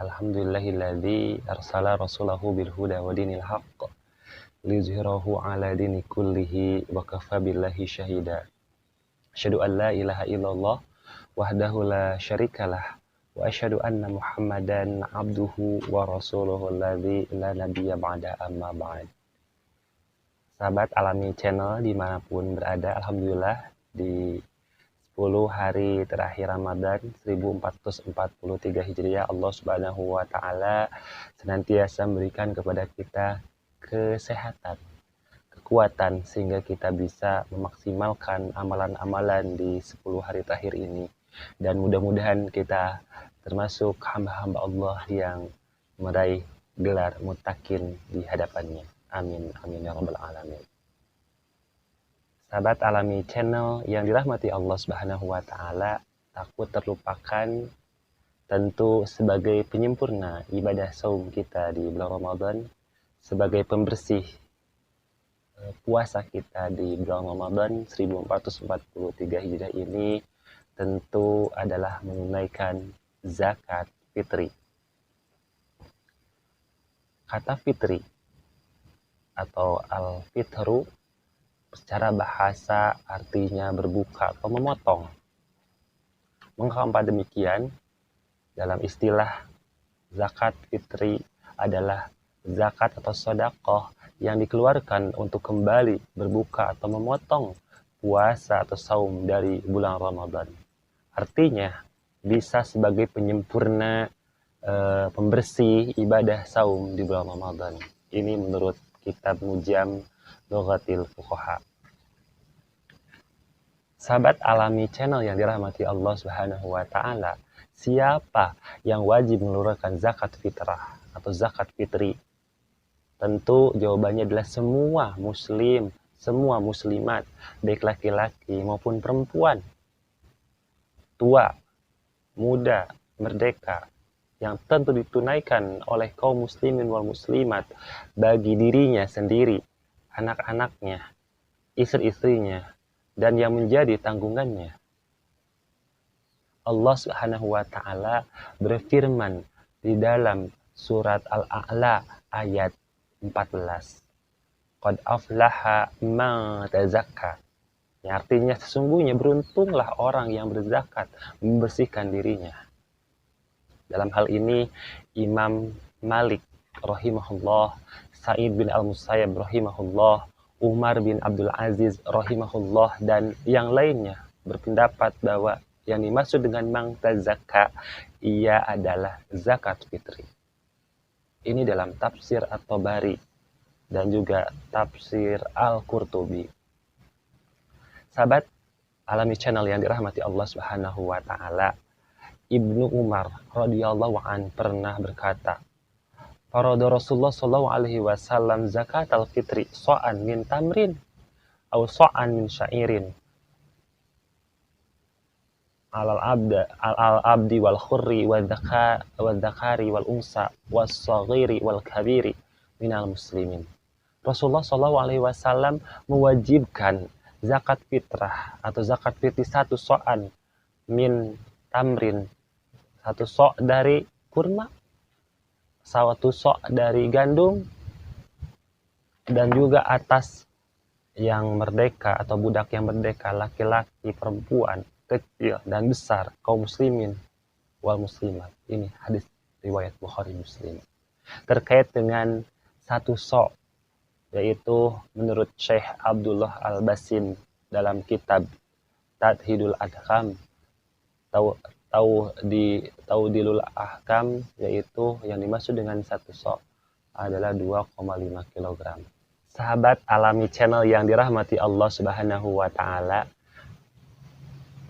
Alhamdulillahilladzi arsala rasulahu bil huda wa dinil haqq liyuzhirahu ala dini kullihi wa kafa billahi syahida. Asyhadu an la ilaha illallah wahdahu la syarikalah wa asyhadu anna Muhammadan abduhu wa rasuluhu alladzi la nabiyya ba'da amma ba'd. Sahabat Alami Channel dimanapun berada, alhamdulillah di 10 hari terakhir Ramadan 1443 Hijriah, Allah Subhanahu wa taala senantiasa memberikan kepada kita kesehatan, kekuatan sehingga kita bisa memaksimalkan amalan-amalan di 10 hari terakhir ini, dan mudah-mudahan kita termasuk hamba-hamba Allah yang meraih gelar muttaqin di hadapannya. Amin amin ya rabbal alamin. Sahabat Alami Channel yang dirahmati Allah Subhanahu wa taala, takut terlupakan tentu sebagai penyempurna ibadah saum kita di bulan Ramadan, sebagai pembersih puasa kita di bulan Ramadan 1443 Hijriah ini tentu adalah menunaikan zakat fitri. Kata fitri atau al-fitru secara bahasa artinya berbuka atau memotong. Mengapa demikian? Dalam istilah zakat fitri adalah zakat atau sedekah yang dikeluarkan untuk kembali berbuka atau memotong puasa atau saum dari bulan Ramadan. Artinya bisa sebagai penyempurna pembersih ibadah saum di bulan Ramadan. Ini menurut kitab Mujam Lughatil Fuqaha. Sahabat Alami Channel yang dirahmati Allah Subhanahu wa taala, siapa yang wajib mengeluarkan zakat fitrah atau zakat fitri? Tentu jawabannya adalah semua muslim, semua muslimat, baik laki-laki maupun perempuan, tua, muda, merdeka, yang tentu ditunaikan oleh kaum muslimin wal muslimat bagi dirinya sendiri, anak-anaknya, istri-istrinya, dan yang menjadi tanggungannya. Allah Subhanahu wa taala berfirman di dalam surat Al-A'la ayat 14. Qad aflaha man tazakka. Yang artinya sesungguhnya beruntunglah orang yang berzakat, membersihkan dirinya. Dalam hal ini Imam Malik rahimahullah, Sa'id bin Al-Musayyab rahimahullah, Umar bin Abdul Aziz rahimahullah, dan yang lainnya berpendapat bahwa yang dimaksud dengan mang tazakka ia adalah zakat fitri. Ini dalam tafsir At-Tabari dan juga tafsir Al-Qurtubi. Sahabat Alami Channel yang dirahmati Allah Subhanahu wa taala, Ibnu Umar radhiyallahu an pernah berkata, farada Rasulullah sallallahu alaihi wasallam zakatal fitri so'an min tamrin atau so'an min syairin alal abdi wal khurri wal dzakari wal unsa was saghiri wal kabiri minal muslimin. Rasulullah sallallahu alaihi wasallam mewajibkan zakat fitrah atau zakat fitri satu so'an min tamrin, satu sok dari kurma, satu sok dari gandum, dan juga atas yang merdeka atau budak yang merdeka, laki-laki, perempuan, kecil dan besar, kaum muslimin wal muslimat. Ini hadis riwayat Bukhari Muslim. Terkait dengan satu sok, yaitu menurut Syekh Abdullah Al-Basim dalam kitab Tadhidul Adham, Taudilul Ahkam, yaitu yang dimaksud dengan satu sok adalah 2,5 kg. Sahabat Alami Channel yang dirahmati Allah Subhanahu wa taala,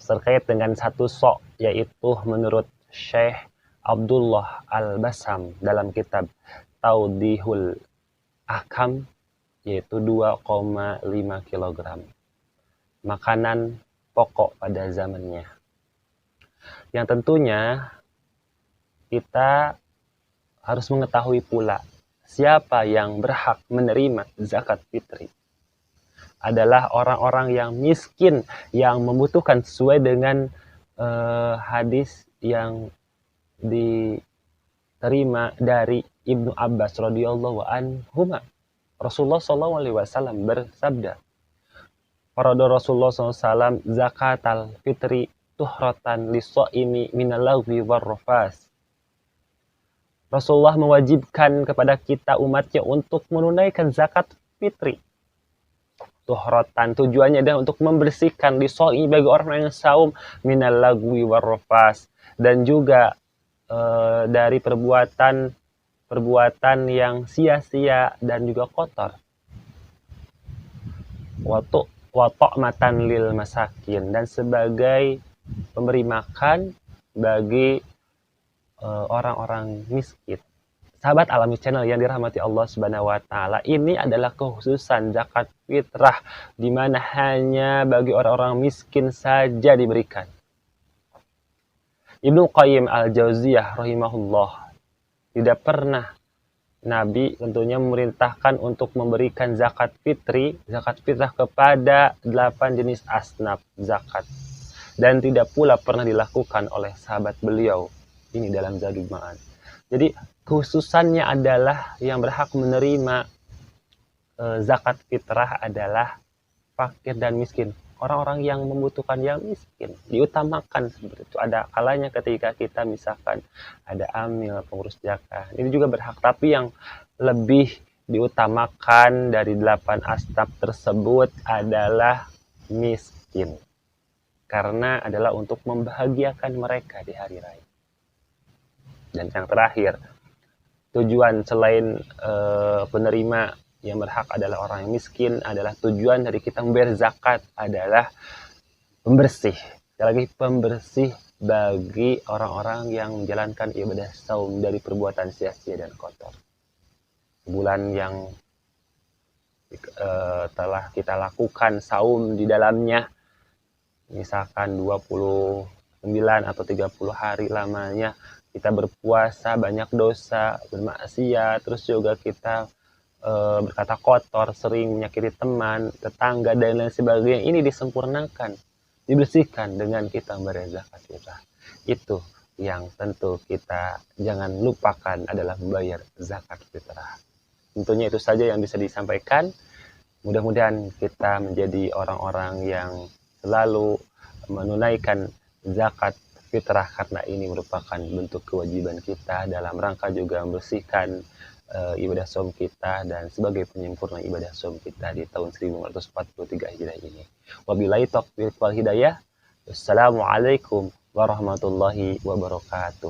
terkait dengan satu sok, yaitu menurut Syekh Abdullah Al-Basam dalam kitab Taudihul Ahkam, yaitu 2,5 kg. Makanan pokok pada zamannya. Yang tentunya kita harus mengetahui pula siapa yang berhak menerima zakat fitri. Adalah orang-orang yang miskin, yang membutuhkan sesuai dengan hadis yang terima dari Ibnu Abbas radhiyallahu anhuma. Rasulullah SAW bersabda, "Farada Rasulullah SAW zakatal fitri tuhratan lis-shaimi minal lagwi war-rafas." Rasulullah mewajibkan kepada kita umatnya untuk menunaikan zakat fitri. Tuhratan tujuannya adalah untuk membersihkan lis-shaimi bagi orang yang saum minal lagwi war-rafas, dan juga dari perbuatan yang sia-sia dan juga kotor. Watok matan lil masakin, dan sebagai pemberi makan bagi orang-orang miskin. Sahabat Alami Channel yang dirahmati Allah Subhanahu wa taala, ini adalah kekhususan zakat fitrah di mana hanya bagi orang-orang miskin saja diberikan. Ibnu Qayyim al-Jauziyah rahimahullah, tidak pernah Nabi tentunya memerintahkan untuk memberikan zakat fitrah kepada 8 jenis asnaf zakat. Dan tidak pula pernah dilakukan oleh sahabat beliau. Ini dalam Zadul Ma'ad. Jadi khususannya adalah yang berhak menerima zakat fitrah adalah fakir dan miskin. Orang-orang yang membutuhkan, yang miskin diutamakan seperti itu. Ada kalanya ketika kita misalkan ada amil, pengurus zakat, ini juga berhak, tapi yang lebih diutamakan dari 8 asnaf tersebut adalah miskin, karena adalah untuk membahagiakan mereka di hari raya. Dan yang terakhir, tujuan selain penerima yang berhak adalah orang yang miskin, adalah tujuan dari kita membayar zakat adalah pembersih. Sekali lagi, pembersih bagi orang-orang yang menjalankan ibadah saum dari perbuatan sia-sia dan kotor. Bulan yang telah kita lakukan saum di dalamnya, misalkan 29 atau 30 hari lamanya kita berpuasa, banyak dosa, bermaksiat, terus juga kita berkata kotor, sering menyakiti teman, tetangga, dan lain sebagainya. Ini disempurnakan, dibersihkan dengan kita membayar zakat fitrah. Itu yang tentu kita jangan lupakan adalah membayar zakat fitrah. Tentunya itu saja yang bisa disampaikan. Mudah-mudahan kita menjadi orang-orang yang selalu menunaikan zakat fitrah, karena ini merupakan bentuk kewajiban kita dalam rangka juga membersihkan ibadah saum kita dan sebagai penyempurna ibadah saum kita di tahun 1443 Hijriah ini. Wabillahi taufiq wal hidayah. Wassalamualaikum warahmatullahi wabarakatuh.